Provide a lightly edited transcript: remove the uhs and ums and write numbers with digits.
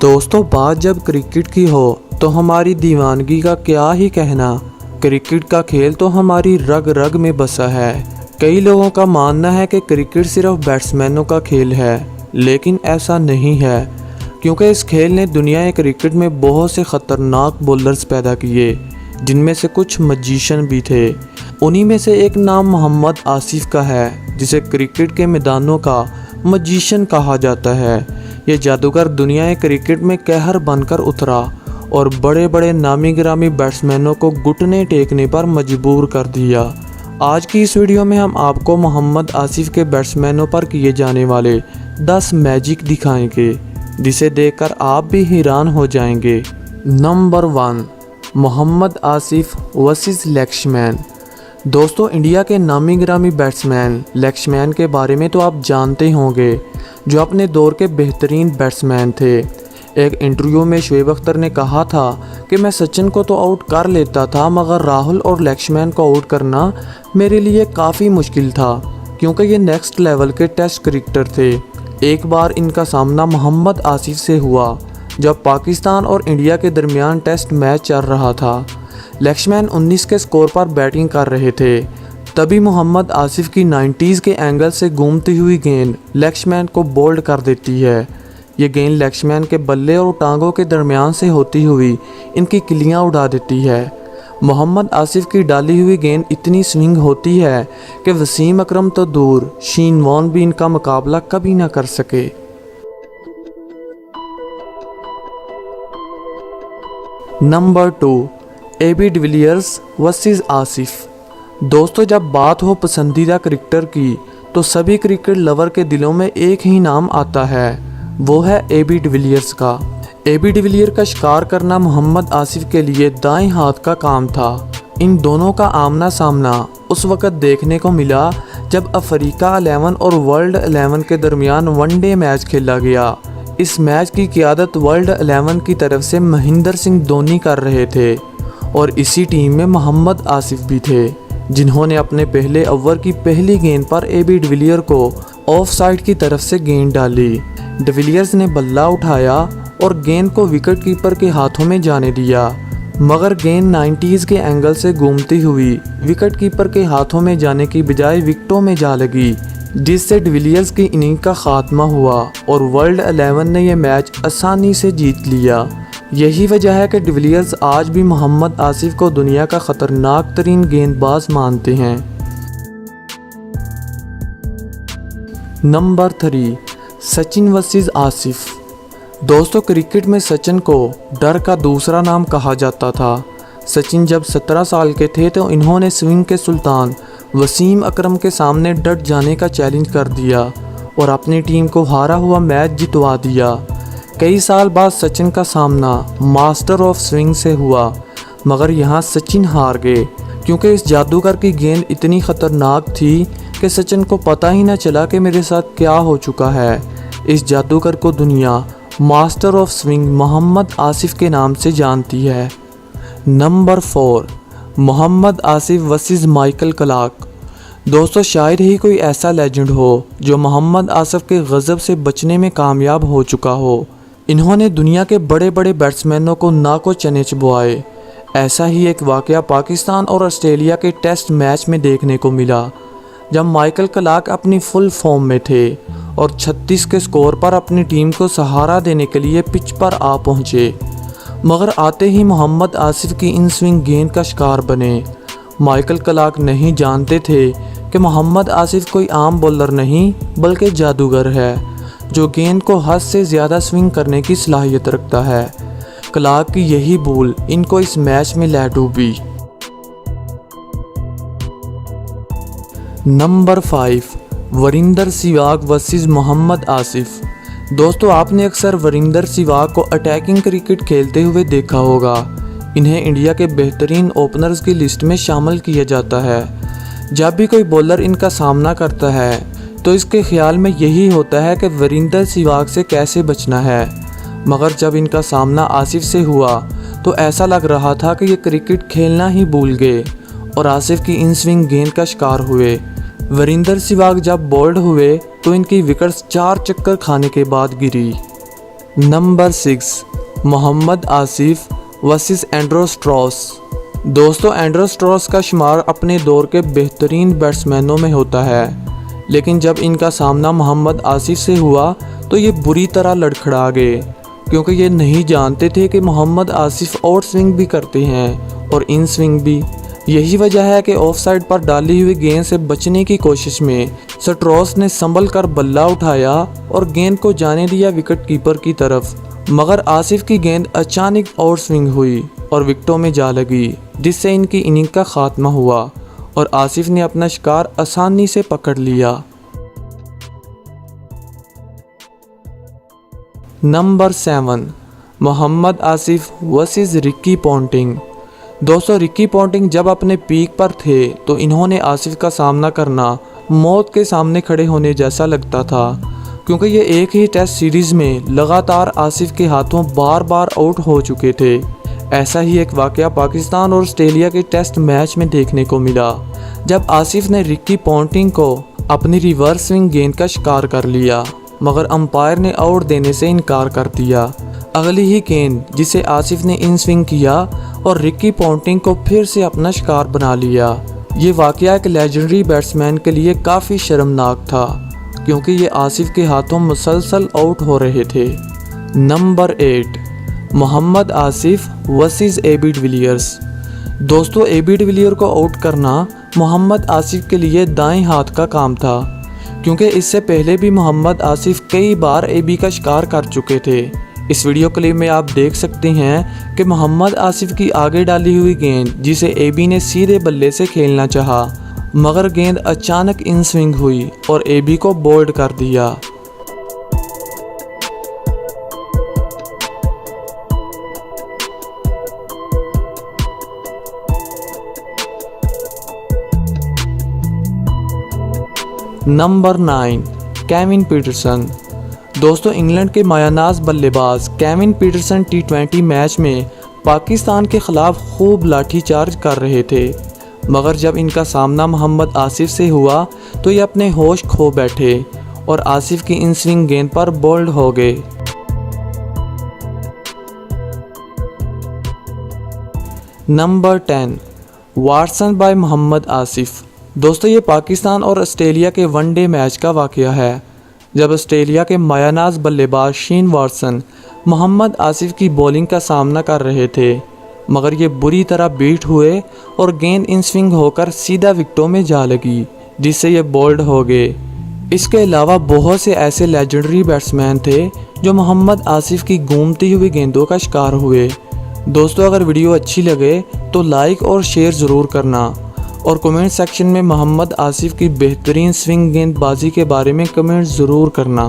दोस्तों, बात जब क्रिकेट की हो तो हमारी दीवानगी का क्या ही कहना। क्रिकेट का खेल तो हमारी रग रग में बसा है। कई लोगों का मानना है कि क्रिकेट सिर्फ बैट्समैनों का खेल है, लेकिन ऐसा नहीं है, क्योंकि इस खेल ने दुनिया क्रिकेट में बहुत से ख़तरनाक बॉलर्स पैदा किए, जिनमें से कुछ मजीशियन भी थे। उन्हीं में से एक नाम मोहम्मद आसिफ का है, जिसे क्रिकेट के मैदानों का मजीशियन कहा जाता है। ये जादूगर दुनिया क्रिकेट में कहर बनकर उतरा और बड़े बड़े नामी गिरामी बैट्समैनों को घुटने टेकने पर मजबूर कर दिया। आज की इस वीडियो में हम आपको मोहम्मद आसिफ के बैट्समैनों पर किए जाने वाले 10 मैजिक दिखाएंगे, जिसे देखकर आप भी हैरान हो जाएंगे। Number 1, Mohammad Asif versus Laxman. दोस्तों, इंडिया के नामी गिरामी बैट्समैन लक्ष्मण के बारे में तो आप जानते होंगे, जो अपने दौर के बेहतरीन बैट्समैन थे। एक इंटरव्यू में शोएब अख्तर ने कहा था कि मैं सचिन को तो आउट कर लेता था, मगर राहुल और लक्ष्मण को आउट करना मेरे लिए काफ़ी मुश्किल था, क्योंकि ये नेक्स्ट लेवल के टेस्ट क्रिकेटर थे। एक बार इनका सामना मोहम्मद आसिफ से हुआ, जब पाकिस्तान और इंडिया के दरमियान टेस्ट मैच चल रहा था। लक्ष्मण 19 के स्कोर पर बैटिंग कर रहे थे। तभी मोहम्मद आसिफ की 90s के एंगल से घूमती हुई गेंद लक्ष्मण को बोल्ड कर देती है। ये गेंद लक्ष्मण के बल्ले और टांगों के दरमियान से होती हुई इनकी किलियां उड़ा देती है। मोहम्मद आसिफ की डाली हुई गेंद इतनी स्विंग होती है कि वसीम अकरम तो दूर, शेन वॉर्न भी इनका मुकाबला कभी ना कर सके। Number 2, AB de Villiers versus Asif. दोस्तों, जब बात हो पसंदीदा क्रिकेटर की तो सभी क्रिकेट लवर के दिलों में एक ही नाम आता है, वो है AB डिविलियर्स का। AB डिविलियर का शिकार करना मोहम्मद आसिफ के लिए दाएं हाथ का काम था। इन दोनों का आमना सामना उस वक़्त देखने को मिला जब अफ्रीका 11 और वर्ल्ड 11 के दरमियान वनडे मैच खेला गया। इस मैच की क़ियादत वर्ल्ड 11 की तरफ से महेंद्र सिंह धोनी कर रहे थे, और इसी टीम में मोहम्मद आसिफ भी थे, जिन्होंने अपने पहले ओवर की पहली गेंद पर AB डिविलियर को ऑफ साइड की तरफ से गेंद डाली। डिविलियर्स ने बल्ला उठाया और गेंद को विकेट कीपर के हाथों में जाने दिया, मगर गेंद 90s के एंगल से घूमती हुई विकेट कीपर के हाथों में जाने की बजाय विकेटों में जा लगी, जिससे डिविलियर्स की इनिंग का खात्मा हुआ और वर्ल्ड 11 ने यह मैच आसानी से जीत लिया। यही वजह है कि डिविलियर्स आज भी मोहम्मद आसिफ को दुनिया का ख़तरनाक तरीन गेंदबाज मानते हैं। Number 3, Sachin versus Asif. दोस्तों, क्रिकेट में सचिन को डर का दूसरा नाम कहा जाता था। सचिन जब 17 साल के थे तो इन्होंने स्विंग के सुल्तान वसीम अकरम के सामने डट जाने का चैलेंज कर दिया और अपनी टीम को हारा हुआ मैच जितवा दिया। कई साल बाद सचिन का सामना मास्टर ऑफ स्विंग से हुआ, मगर यहाँ सचिन हार गए, क्योंकि इस जादूगर की गेंद इतनी ख़तरनाक थी कि सचिन को पता ही न चला कि मेरे साथ क्या हो चुका है। इस जादूगर को दुनिया master of swing Mohammad Asif के नाम से जानती है। Number 4, Mohammad Asif versus Michael Clarke. दोस्तों, शायद ही कोई ऐसा लेजेंड हो जो मोहम्मद आसिफ के गज़ब से बचने में कामयाब हो चुका हो। इन्होंने दुनिया के बड़े बड़े बैट्समैनों को नाको चने चबवाए। ऐसा ही एक वाक़या पाकिस्तान और ऑस्ट्रेलिया के टेस्ट मैच में देखने को मिला, जब माइकल क्लार्क अपनी फुल फॉर्म में थे और 36 के स्कोर पर अपनी टीम को सहारा देने के लिए पिच पर आ पहुँचे, मगर आते ही मोहम्मद आसिफ की इन स्विंग गेंद का शिकार बने। माइकल क्लार्क नहीं जानते थे कि मोहम्मद आसिफ कोई आम बॉलर नहीं, बल्कि जादूगर है, जो गेंद को हद से ज़्यादा स्विंग करने की सलाहियत रखता है। क्लार्क की यही भूल इनको इस मैच में ले डूबी। Number 5, Virender Sehwag versus Mohammad Asif. दोस्तों, आपने अक्सर वीरेंद्र सहवाग को अटैकिंग क्रिकेट खेलते हुए देखा होगा। इन्हें इंडिया के बेहतरीन ओपनर्स की लिस्ट में शामिल किया जाता है। जब भी कोई बॉलर इनका सामना करता है तो इसके ख्याल में यही होता है कि वीरेंद्र सहवाग से कैसे बचना है, मगर जब इनका सामना आसिफ से हुआ तो ऐसा लग रहा था कि ये क्रिकेट खेलना ही भूल गए और आसिफ की इन स्विंग गेंद का शिकार हुए। वीरेंद्र सहवाग जब बोल्ड हुए तो इनकी विकेट्स 4 चक्कर खाने के बाद गिरी। Number 6 Mohammad Asif versus Andrew Strauss. दोस्तों, एंड्रो स्ट्रॉस का शुमार अपने दौर के बेहतरीन बैट्समैनों में होता है, लेकिन जब इनका सामना मोहम्मद आसिफ से हुआ तो ये बुरी तरह लड़खड़ा गए, क्योंकि ये नहीं जानते थे कि मोहम्मद आसिफ आउट स्विंग भी करते हैं और इन स्विंग भी। यही वजह है कि ऑफ साइड पर डाली हुई गेंद से बचने की कोशिश में स्ट्रॉस ने संभल कर बल्ला उठाया और गेंद को जाने दिया विकेट कीपर की तरफ, मगर आसिफ की गेंद अचानक आउट स्विंग हुई और विकेटों में जा लगी, जिससे इनकी इनिंग का खात्मा हुआ और आसिफ ने अपना शिकार आसानी से पकड़ लिया। Number 7 Mohammad Asif versus Ricky Ponting. दोस्तों, रिकी पॉन्टिंग जब अपने पीक पर थे तो इन्होंने आसिफ का सामना करना मौत के सामने खड़े होने जैसा लगता था, क्योंकि ये एक ही टेस्ट सीरीज़ में लगातार आसिफ के हाथों बार बार आउट हो चुके थे। ऐसा ही एक वाक़या पाकिस्तान और ऑस्ट्रेलिया के टेस्ट मैच में देखने को मिला, जब आसिफ ने रिकी पॉन्टिंग को अपनी रिवर्स स्विंग गेंद का शिकार कर लिया, मगर अंपायर ने आउट देने से इनकार कर दिया। अगली ही गेंद जिसे आसिफ ने इन स्विंग किया और रिकी पॉन्टिंग को फिर से अपना शिकार बना लिया। ये वाक़या एक लेजेंडरी बैट्समैन के लिए काफ़ी शर्मनाक था, क्योंकि ये आसिफ के हाथों मुसलसल आउट हो रहे थे। Number 8 Mohammad Asif versus AB de Villiers. दोस्तों, एबी डिविलियर को आउट करना मोहम्मद आसिफ के लिए दाएं हाथ का काम था, क्योंकि इससे पहले भी मोहम्मद आसिफ कई बार एबी का शिकार कर चुके थे। इस वीडियो क्लिप में आप देख सकते हैं कि मोहम्मद आसिफ की आगे डाली हुई गेंद जिसे एबी ने सीधे बल्ले से खेलना चाहा, मगर गेंद अचानक इन स्विंग हुई और एबी को बोल्ड कर दिया। Number 9 Kevin Pietersen. दोस्तों, इंग्लैंड के मायानाज बल्लेबाज केविन पीटरसन T20 मैच में पाकिस्तान के खिलाफ खूब लाठीचार्ज कर रहे थे, मगर जब इनका सामना मोहम्मद आसिफ से हुआ तो ये अपने होश खो बैठे और आसिफ की इन स्विंग गेंद पर बोल्ड हो गए। Number 10 Watson by Mohammad Asif. दोस्तों, ये पाकिस्तान और ऑस्ट्रेलिया के वनडे मैच का वाक़या है, जब ऑस्ट्रेलिया के मायानाज बल्लेबाज शेन वाटसन मोहम्मद आसिफ की बॉलिंग का सामना कर रहे थे, मगर ये बुरी तरह बीट हुए और गेंद इन स्विंग होकर सीधा विकेटों में जा लगी, जिससे ये बोल्ड हो गए। इसके अलावा बहुत से ऐसे लेजेंडरी बैट्समैन थे जो मोहम्मद आसिफ की घूमती हुई गेंदों का शिकार हुए। दोस्तों, अगर वीडियो अच्छी लगे तो लाइक और शेयर ज़रूर करना और कमेंट सेक्शन में मोहम्मद आसिफ की बेहतरीन स्विंग गेंदबाजी के बारे में कमेंट ज़रूर करना।